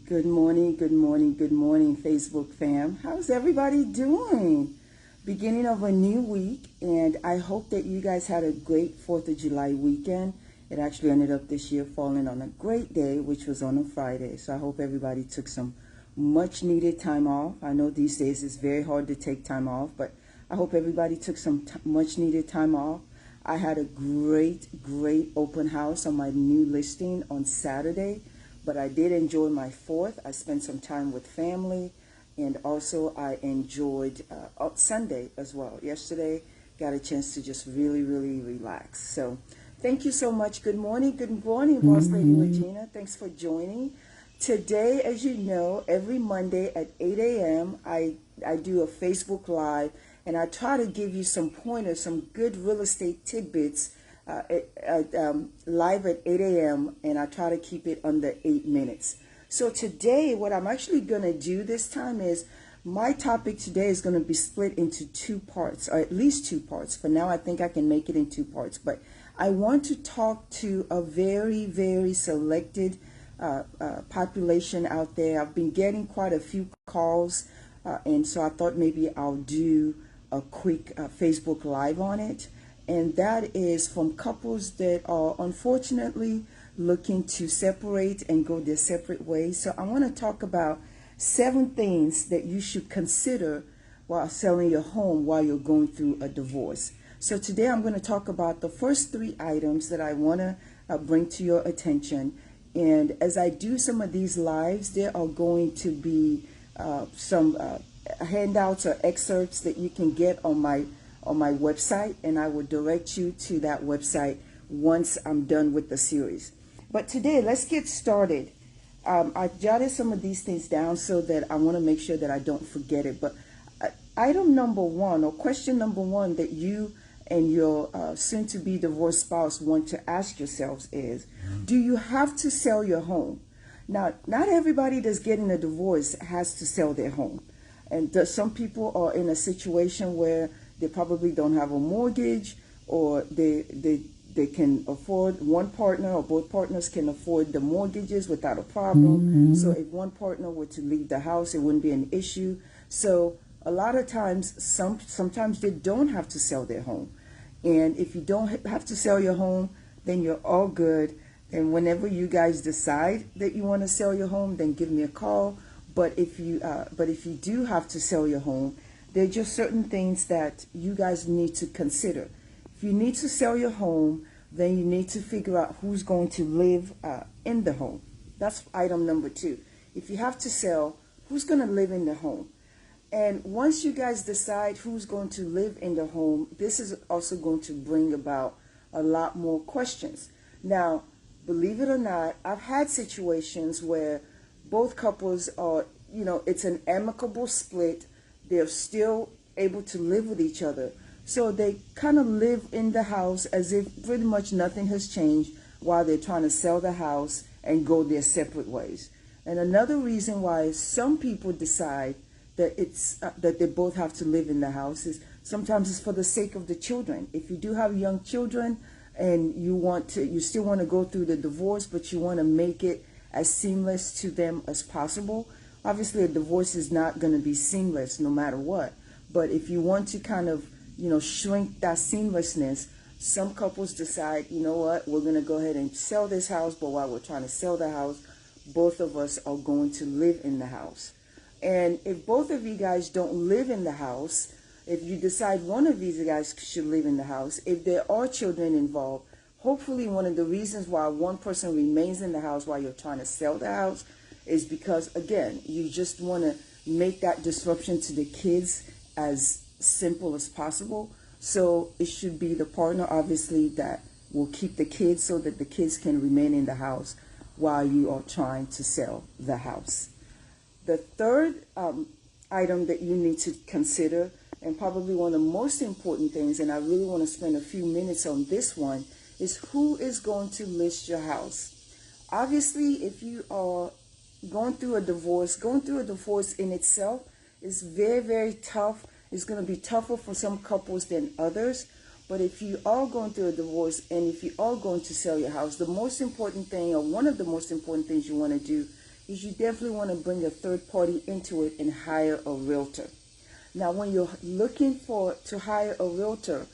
Good morning, good morning, good morning, Facebook fam. How's everybody doing? Beginning of a new week, and I hope that you guys had a great 4th of July weekend. It actually ended up this year falling on a great day, which was on a Friday. So I hope everybody took some much needed time off. I know these days it's very hard to take time off, but I hope everybody took some much needed time off. I had a great open house on my new listing on Saturday. But I did enjoy my 4th. I spent some time with family, and also I enjoyed Sunday as well. Yesterday, got a chance to just really relax. So thank you so much. Good morning, Boss Lady Regina. Thanks for joining. Today, as you know, every Monday at 8 a.m., I do a Facebook Live, and I try to give you some pointers, some good real estate tidbits live at 8 a.m. and I try to keep it under 8 minutes. So today, what I'm actually going to do this time is my topic today is going to be split into 2 parts, or at least 2 parts. For now, I think I can make it in 2 parts, but I want to talk to a very selected population out there. I've been getting quite a few calls, and so I thought maybe I'll do a quick Facebook Live on it. And that is from couples that are unfortunately looking to separate and go their separate ways. So I want to talk about 7 things that you should consider while selling your home while you're going through a divorce. So today I'm going to talk about the first 3 items that I want to bring to your attention. And as I do some of these lives, there are going to be some handouts or excerpts that you can get on my website, and I will direct you to that website once I'm done with the series. But today, let's get started. I jotted some of these things down so that I want to make sure that I don't forget it. But item number 1, or question number 1 that you and your soon-to-be divorced spouse want to ask yourselves is, do you have to sell your home? Now, not everybody that's getting a divorce has to sell their home. And some people are in a situation where they probably don't have a mortgage, or they can afford, one partner or both partners can afford the mortgages without a problem. So if one partner were to leave the house, it wouldn't be an issue. So a lot of times, sometimes they don't have to sell their home. And if you don't have to sell your home, then you're all good. And whenever you guys decide that you want to sell your home, then give me a call. But if you do have to sell your home, there are just certain things that you guys need to consider. If you need to sell your home, then you need to figure out who's going to live in the home. That's item number 2. If you have to sell, who's going to live in the home? And once you guys decide who's going to live in the home, this is also going to bring about a lot more questions. Now, believe it or not, I've had situations where both couples are, it's an amicable split. They're still able to live with each other. So they kind of live in the house as if pretty much nothing has changed while they're trying to sell the house and go their separate ways. And another reason why some people decide that that they both have to live in the house is sometimes it's for the sake of the children. If you do have young children and you still want to go through the divorce, but you want to make it as seamless to them as possible. Obviously, a divorce is not going to be seamless no matter what. But if you want to kind of, shrink that seamlessness, some couples decide, you know what, we're going to go ahead and sell this house, but while we're trying to sell the house, both of us are going to live in the house. And if both of you guys don't live in the house, if you decide one of these guys should live in the house, if there are children involved, hopefully one of the reasons why one person remains in the house while you're trying to sell the house is because, again, you just want to make that disruption to the kids as simple as possible. So it should be the partner, obviously, that will keep the kids so that the kids can remain in the house while you are trying to sell the house. The third item that you need to consider, and probably one of the most important things, and I really want to spend a few minutes on this one, is who is going to list your house. Obviously, if you are going through a divorce in itself is very tough. It's going to be tougher for some couples than others. But if you are going through a divorce and if you are going to sell your house, the most important thing, or one of the most important things you want to do, is you definitely want to bring a third party into it and hire a realtor. Now, when you're looking to hire a realtor,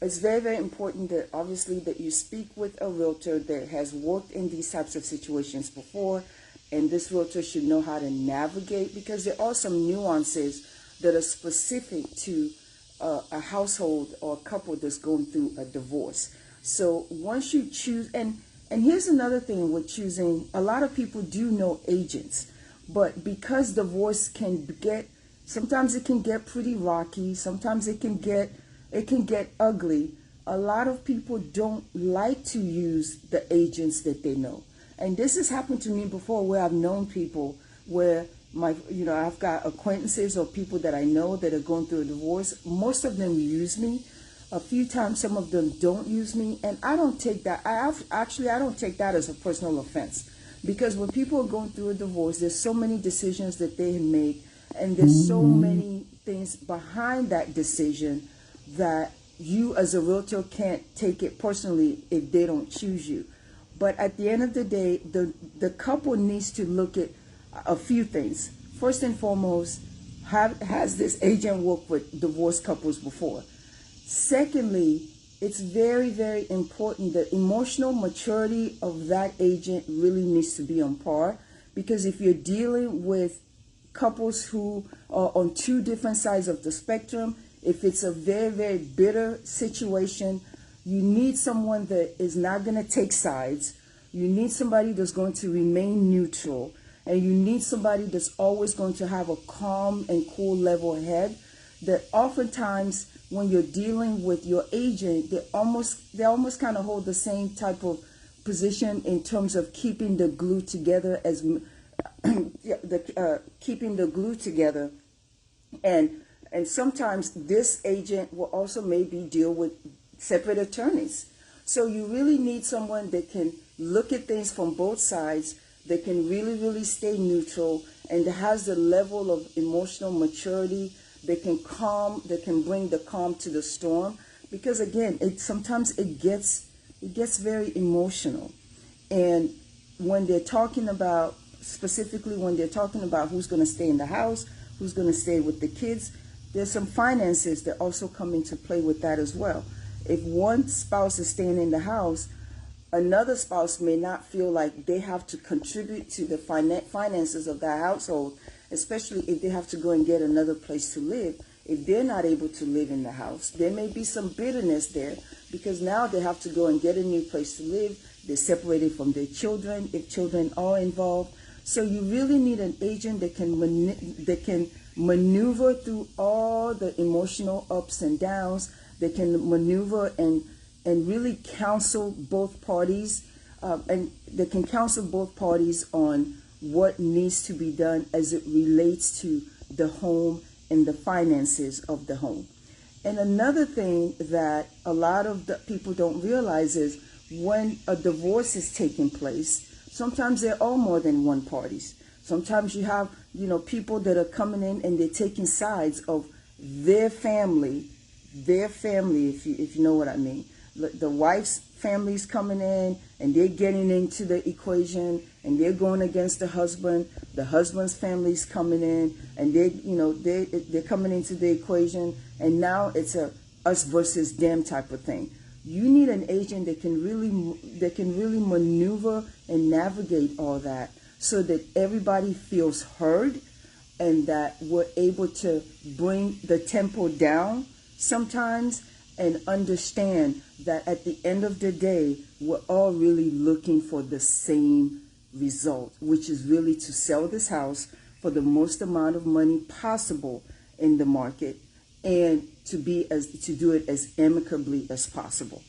it's very, very important that obviously that you speak with a realtor that has worked in these types of situations before, and this realtor should know how to navigate, because there are some nuances that are specific to a household or a couple that's going through a divorce. So once you choose, and here's another thing with choosing, a lot of people do know agents, but because divorce can get, sometimes it can get pretty rocky, sometimes it can get ugly. A lot of people don't like to use the agents that they know. And this has happened to me before, where I've known people where I've got acquaintances or people that I know that are going through a divorce. Most of them use me. A few times, some of them don't use me, and I don't take that. I don't take that as a personal offense, because when people are going through a divorce, there's so many decisions that they make, and there's so many things behind that decision that you as a realtor can't take it personally if they don't choose you. But at the end of the day, the couple needs to look at a few things. First and foremost, has this agent worked with divorced couples before? Secondly, it's very, very important that emotional maturity of that agent really needs to be on par, because if you're dealing with couples who are on two different sides of the spectrum, if it's a very, very bitter situation, you need someone that is not going to take sides. You need somebody that's going to remain neutral, and you need somebody that's always going to have a calm and cool level head. That oftentimes when you're dealing with your agent, they almost kind of hold the same type of position in terms of keeping the glue together as keeping the glue together. And sometimes this agent will also maybe deal with separate attorneys. So you really need someone that can look at things from both sides, that can really, really stay neutral, and that has the level of emotional maturity that can bring the calm to the storm. Because again, sometimes it gets very emotional. And when they're talking about, specifically when they're talking about who's going to stay in the house, who's going to stay with the kids, there's some finances that also come into play with that as well. If one spouse is staying in the house, another spouse may not feel like they have to contribute to the finances of that household, especially if they have to go and get another place to live. If they're not able to live in the house, there may be some bitterness there, because now they have to go and get a new place to live. They're separated from their children, if children are involved. So you really need an agent that can maneuver through all the emotional ups and downs, that can maneuver and really counsel both parties, and they can counsel both parties on what needs to be done as it relates to the home and the finances of the home. And another thing that a lot of the people don't realize is when a divorce is taking place, sometimes there are more than one parties. Sometimes you have, people that are coming in and they're taking sides of their family, if you know what I mean. The wife's family's coming in and they're getting into the equation, and they're going against the husband. The husband's family's coming in and they're coming into the equation, and now it's a us versus them type of thing. You need an agent that can really maneuver and navigate all that, so that everybody feels heard, and that we're able to bring the tempo down sometimes, and understand that at the end of the day, we're all really looking for the same result, which is really to sell this house for the most amount of money possible in the market, and to do it as amicably as possible.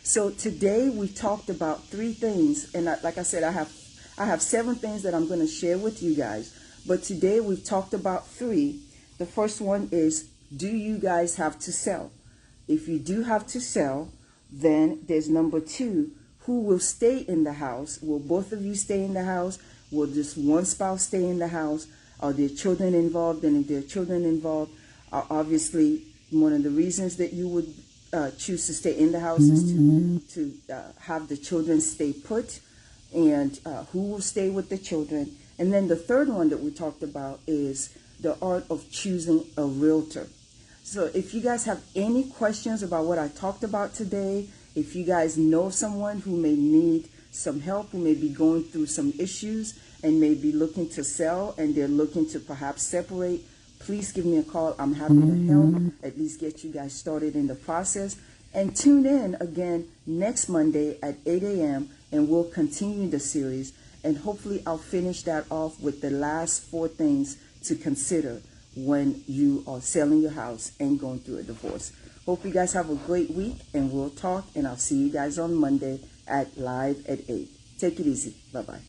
So today we talked about 3 things, and like I said, I have 7 things that I'm going to share with you guys, but today we've talked about 3. The first one is, do you guys have to sell? If you do have to sell, then there's number 2, who will stay in the house? Will both of you stay in the house? Will just one spouse stay in the house? Are there children involved? And if there are children involved, obviously one of the reasons that you would choose to stay in the house is to have the children stay put, and who will stay with the children. And then the third one that we talked about is the art of choosing a realtor. So if you guys have any questions about what I talked about today, if you guys know someone who may need some help, who may be going through some issues and may be looking to sell and they're looking to perhaps separate, please give me a call. I'm happy to help, at least get you guys started in the process. And tune in again next Monday at 8 a.m. and we'll continue the series. And hopefully I'll finish that off with the last 4 things to consider when you are selling your house and going through a divorce. Hope you guys have a great week, and we'll talk, and I'll see you guys on Monday at live at 8. Take it easy. Bye-bye.